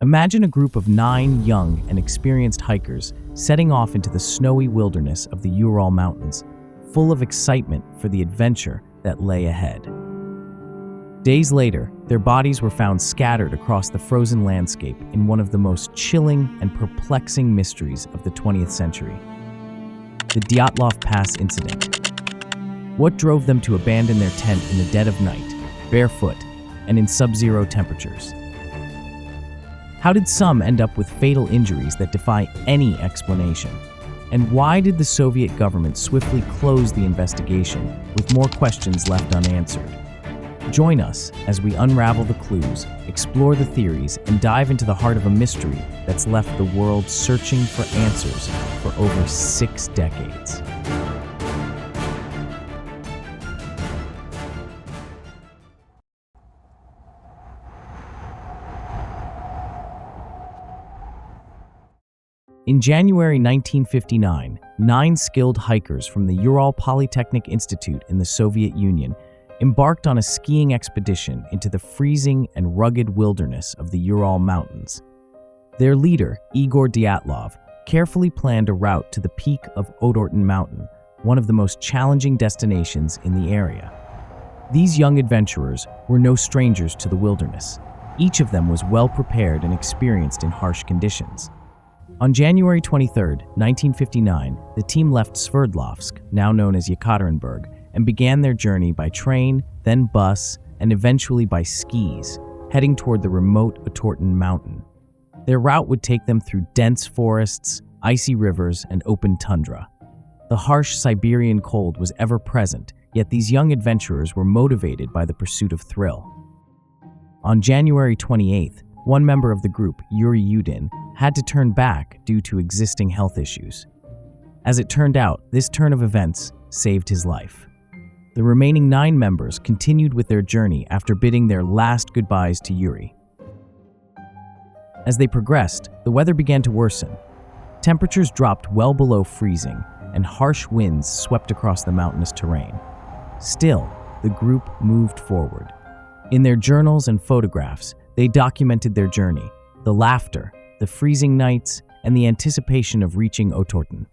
Imagine a group of 9 young and experienced hikers setting off into the snowy wilderness of the Ural Mountains, full of excitement for the adventure that lay ahead. Days later, their bodies were found scattered across the frozen landscape in one of the most chilling and perplexing mysteries of the 20th century: the Dyatlov Pass Incident. What drove them to abandon their tent in the dead of night, barefoot, and in sub-zero temperatures? How did some end up with fatal injuries that defy any explanation? And why did the Soviet government swiftly close the investigation, with more questions left unanswered? Join us as we unravel the clues, explore the theories, and dive into the heart of a mystery that's left the world searching for answers for over 6 decades. In January 1959, 9 skilled hikers from the Ural Polytechnic Institute in the Soviet Union embarked on a skiing expedition into the freezing and rugged wilderness of the Ural Mountains. Their leader, Igor Dyatlov, carefully planned a route to the peak of Ural Mountain, one of the most challenging destinations in the area. These young adventurers were no strangers to the wilderness. Each of them was well prepared and experienced in harsh conditions. On January 23, 1959, the team left Sverdlovsk, now known as Yekaterinburg, and began their journey by train, then bus, and eventually by skis, heading toward the remote Ural Mountain. Their route would take them through dense forests, icy rivers, and open tundra. The harsh Siberian cold was ever present, yet these young adventurers were motivated by the pursuit of thrill. On January 28th, one member of the group, Yuri Yudin, had to turn back due to existing health issues. As it turned out, this turn of events saved his life. The remaining 9 members continued with their journey after bidding their last goodbyes to Yuri. As they progressed, the weather began to worsen. Temperatures dropped well below freezing, and harsh winds swept across the mountainous terrain. Still, the group moved forward. In their journals and photographs, they documented their journey, the laughter, the freezing nights, and the anticipation of reaching Ural.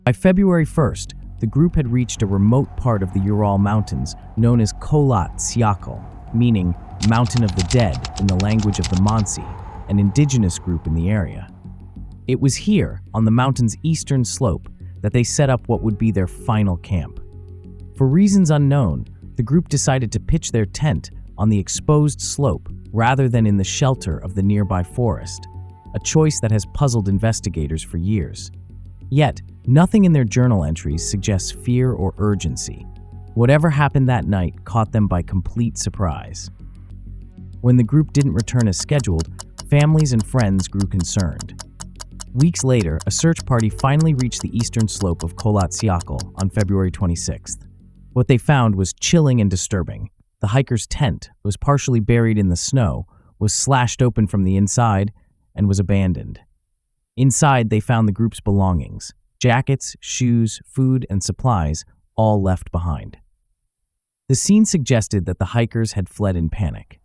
By February 1st, the group had reached a remote part of the Ural Mountains known as Kholat Syakhl, meaning Mountain of the Dead in the language of the Mansi, an indigenous group in the area. It was here, on the mountain's eastern slope, that they set up what would be their final camp. For reasons unknown, the group decided to pitch their tent on the exposed slope rather than in the shelter of the nearby forest, a choice that has puzzled investigators for years. Yet, nothing in their journal entries suggests fear or urgency. Whatever happened that night caught them by complete surprise. When the group didn't return as scheduled, families and friends grew concerned. Weeks later, a search party finally reached the eastern slope of Kholat Syakhl on February 26th. What they found was chilling and disturbing. The hiker's tent was partially buried in the snow, was slashed open from the inside, and was abandoned. Inside, they found the group's belongings: jackets, shoes, food, and supplies, all left behind. The scene suggested that the hikers had fled in panic.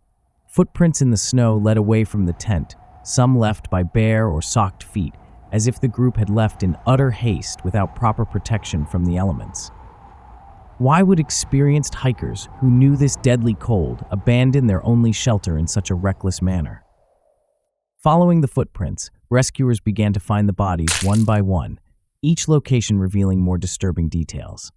Footprints in the snow led away from the tent, some left by bare or socked feet, as if the group had left in utter haste without proper protection from the elements. Why would experienced hikers who knew this deadly cold abandon their only shelter in such a reckless manner? Following the footprints, rescuers began to find the bodies one by one, each location revealing more disturbing details.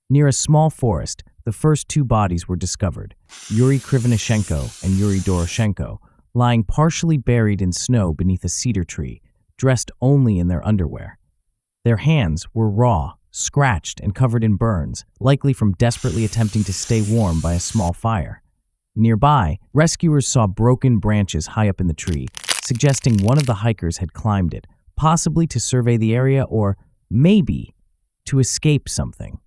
Near a small forest, the first 2 bodies were discovered: Yuri Krivonishenko and Yuri Doroshenko, lying partially buried in snow beneath a cedar tree, dressed only in their underwear. Their hands were raw, scratched and covered in burns, likely from desperately attempting to stay warm by a small fire. Nearby, rescuers saw broken branches high up in the tree, suggesting one of the hikers had climbed it, possibly to survey the area or, maybe, to escape something.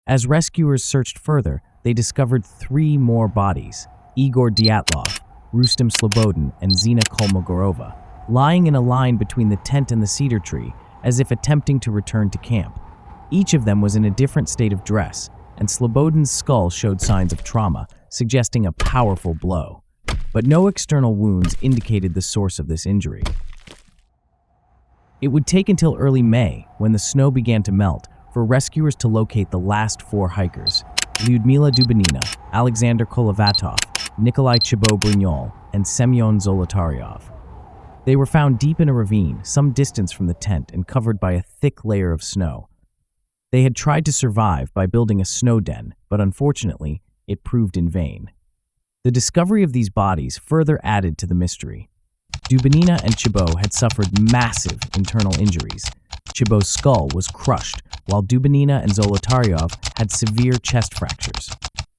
As rescuers searched further, they discovered 3 more bodies: Igor Dyatlov, Rustem Slobodin, and Zina Kolmogorova, lying in a line between the tent and the cedar tree, as if attempting to return to camp. Each of them was in a different state of dress, and Slobodin's skull showed signs of trauma, suggesting a powerful blow. But no external wounds indicated the source of this injury. It would take until early May, when the snow began to melt, for rescuers to locate the last 4 hikers: Lyudmila Dubanina, Alexander Kolovatov, Nikolai Chibo-Brignol, and Semyon Zolotaryov. They were found deep in a ravine, some distance from the tent and covered by a thick layer of snow. They had tried to survive by building a snow den, but unfortunately, it proved in vain. The discovery of these bodies further added to the mystery. Dubanina and Chibo had suffered massive internal injuries. Chibo's skull was crushed, while Dubanina and Zolotaryov had severe chest fractures.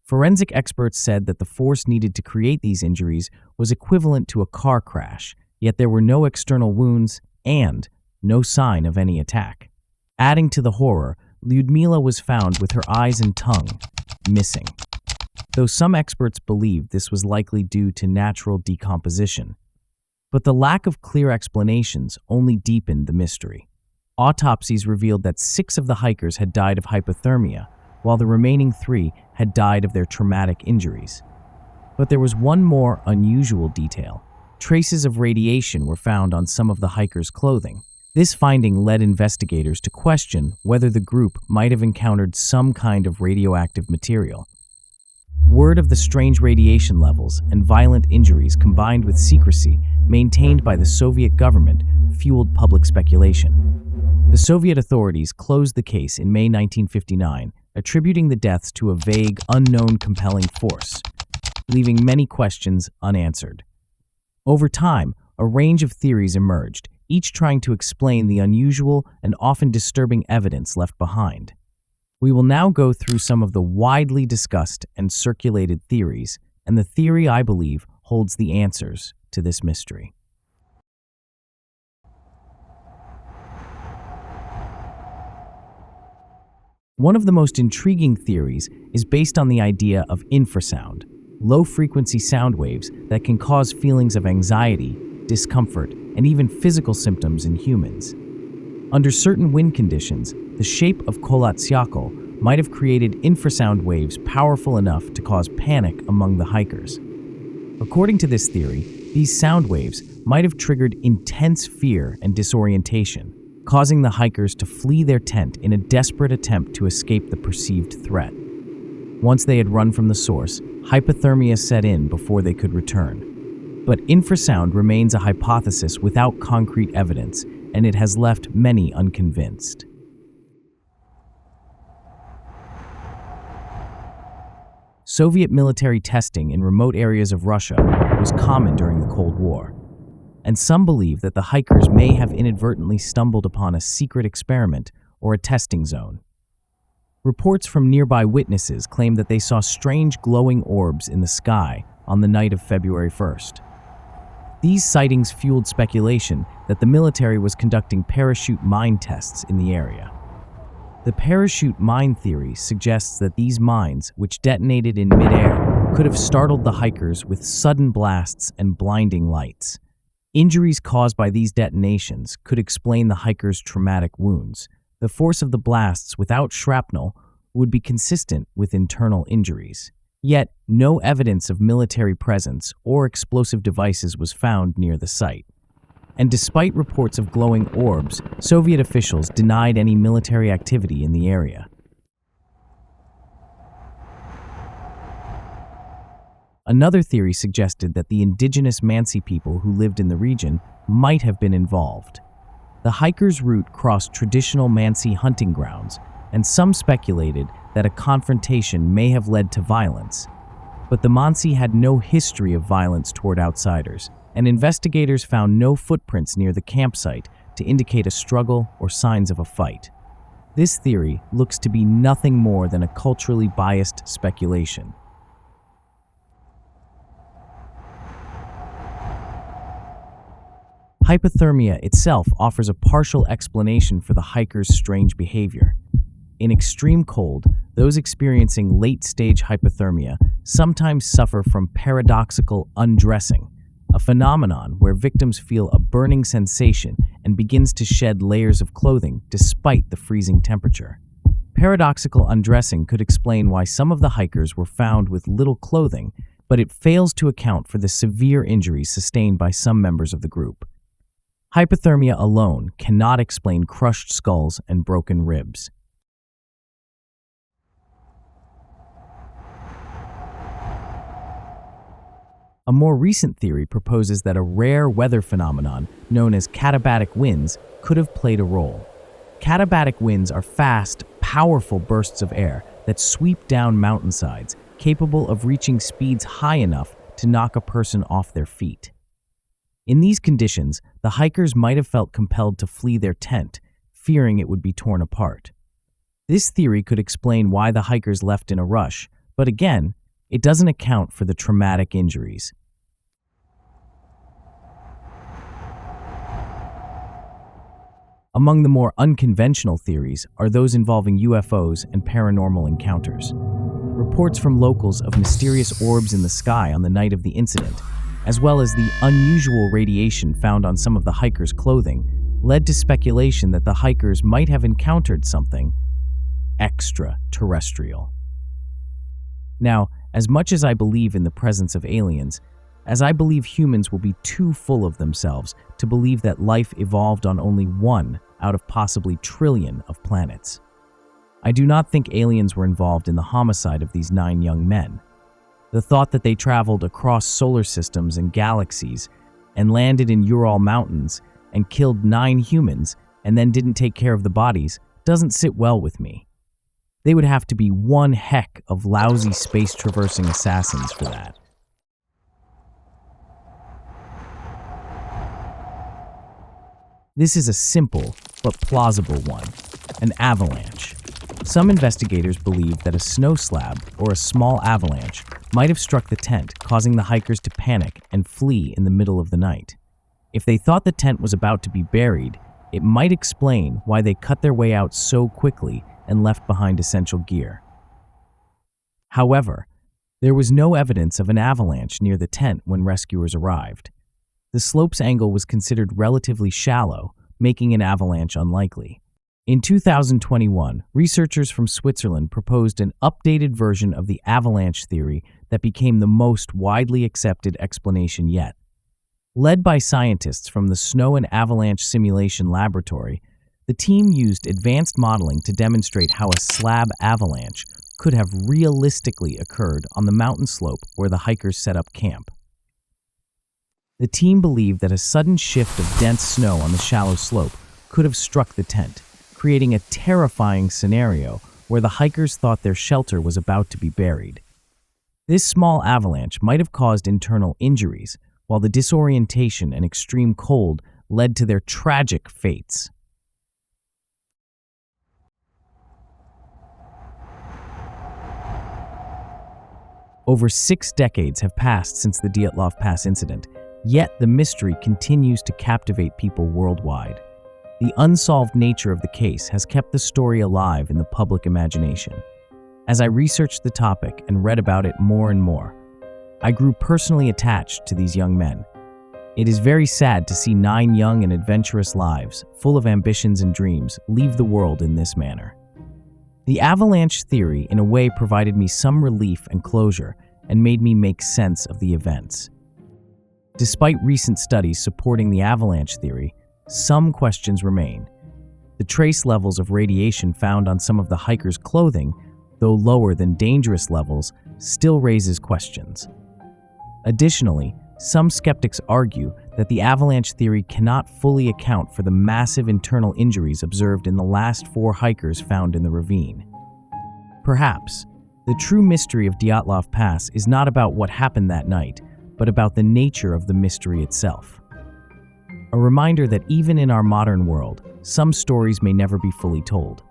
Forensic experts said that the force needed to create these injuries was equivalent to a car crash, yet there were no external wounds and no sign of any attack. Adding to the horror, Lyudmila was found with her eyes and tongue missing. Though some experts believed this was likely due to natural decomposition. But the lack of clear explanations only deepened the mystery. Autopsies revealed that 6 of the hikers had died of hypothermia, while the remaining 3 had died of their traumatic injuries. But there was one more unusual detail. Traces of radiation were found on some of the hikers' clothing. This finding led investigators to question whether the group might have encountered some kind of radioactive material. Word of the strange radiation levels and violent injuries combined with secrecy maintained by the Soviet government fueled public speculation. The Soviet authorities closed the case in May 1959, attributing the deaths to a vague, unknown compelling force, leaving many questions unanswered. Over time, a range of theories emerged, each trying to explain the unusual and often disturbing evidence left behind. We will now go through some of the widely discussed and circulated theories, and the theory I believe holds the answers to this mystery. One of the most intriguing theories is based on the idea of infrasound, low-frequency sound waves that can cause feelings of anxiety, discomfort, and even physical symptoms in humans. Under certain wind conditions, the shape of Kholat-Syakhl might have created infrasound waves powerful enough to cause panic among the hikers. According to this theory, these sound waves might have triggered intense fear and disorientation, causing the hikers to flee their tent in a desperate attempt to escape the perceived threat. Once they had run from the source, hypothermia set in before they could return. But infrasound remains a hypothesis without concrete evidence, and it has left many unconvinced. Soviet military testing in remote areas of Russia was common during the Cold War, and some believe that the hikers may have inadvertently stumbled upon a secret experiment or a testing zone. Reports from nearby witnesses claim that they saw strange glowing orbs in the sky on the night of February 1st. These sightings fueled speculation that the military was conducting parachute mine tests in the area. The parachute mine theory suggests that these mines, which detonated in midair, could have startled the hikers with sudden blasts and blinding lights. Injuries caused by these detonations could explain the hikers' traumatic wounds. The force of the blasts without shrapnel would be consistent with internal injuries. Yet, no evidence of military presence or explosive devices was found near the site. And despite reports of glowing orbs, Soviet officials denied any military activity in the area. Another theory suggested that the indigenous Mansi people who lived in the region might have been involved. The hikers' route crossed traditional Mansi hunting grounds, and some speculated that a confrontation may have led to violence. But the Mansi had no history of violence toward outsiders, and investigators found no footprints near the campsite to indicate a struggle or signs of a fight. This theory looks to be nothing more than a culturally biased speculation. Hypothermia itself offers a partial explanation for the hikers' strange behavior. In extreme cold, those experiencing late-stage hypothermia sometimes suffer from paradoxical undressing, a phenomenon where victims feel a burning sensation and begins to shed layers of clothing despite the freezing temperature. Paradoxical undressing could explain why some of the hikers were found with little clothing, but it fails to account for the severe injuries sustained by some members of the group. Hypothermia alone cannot explain crushed skulls and broken ribs. A more recent theory proposes that a rare weather phenomenon known as katabatic winds could have played a role. Katabatic winds are fast, powerful bursts of air that sweep down mountainsides, capable of reaching speeds high enough to knock a person off their feet. In these conditions, the hikers might have felt compelled to flee their tent, fearing it would be torn apart. This theory could explain why the hikers left in a rush, but again, it doesn't account for the traumatic injuries. Among the more unconventional theories are those involving UFOs and paranormal encounters. Reports from locals of mysterious orbs in the sky on the night of the incident, as well as the unusual radiation found on some of the hikers' clothing, led to speculation that the hikers might have encountered something extraterrestrial. Now, as much as I believe in the presence of aliens, as I believe humans will be too full of themselves to believe that life evolved on only one out of possibly trillion of planets. I do not think aliens were involved in the homicide of these 9 young men. The thought that they traveled across solar systems and galaxies and landed in Ural Mountains and killed 9 humans and then didn't take care of the bodies doesn't sit well with me. They would have to be one heck of lousy space-traversing assassins for that. This is a simple but plausible one, an avalanche. Some investigators believe that a snow slab or a small avalanche might have struck the tent, causing the hikers to panic and flee in the middle of the night. If they thought the tent was about to be buried, it might explain why they cut their way out so quickly and left behind essential gear. However, there was no evidence of an avalanche near the tent when rescuers arrived. The slope's angle was considered relatively shallow, making an avalanche unlikely. In 2021, researchers from Switzerland proposed an updated version of the avalanche theory that became the most widely accepted explanation yet. Led by scientists from the Snow and Avalanche Simulation Laboratory, the team used advanced modeling to demonstrate how a slab avalanche could have realistically occurred on the mountain slope where the hikers set up camp. The team believed that a sudden shift of dense snow on the shallow slope could have struck the tent, creating a terrifying scenario where the hikers thought their shelter was about to be buried. This small avalanche might have caused internal injuries, while the disorientation and extreme cold led to their tragic fates. Over 6 decades have passed since the Dyatlov Pass Incident, yet the mystery continues to captivate people worldwide. The unsolved nature of the case has kept the story alive in the public imagination. As I researched the topic and read about it more and more, I grew personally attached to these young men. It is very sad to see 9 young and adventurous lives, full of ambitions and dreams, leave the world in this manner. The avalanche theory, in a way, provided me some relief and closure and made me make sense of the events. Despite recent studies supporting the avalanche theory, some questions remain. The trace levels of radiation found on some of the hikers' clothing, though lower than dangerous levels, still raises questions. Additionally, some skeptics argue that the avalanche theory cannot fully account for the massive internal injuries observed in the last 4 hikers found in the ravine. Perhaps, the true mystery of Dyatlov Pass is not about what happened that night, but about the nature of the mystery itself. A reminder that even in our modern world, some stories may never be fully told.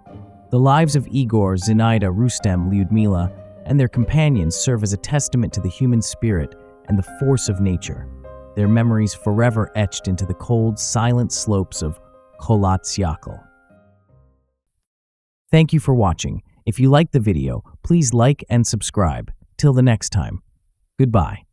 The lives of Igor, Zinaida, Rustem, Lyudmila, and their companions serve as a testament to the human spirit and the force of nature, their memories forever etched into the cold, silent slopes of Kholat Syakhl. Thank you for watching. If you liked the video, please like and subscribe. Till the next time, goodbye.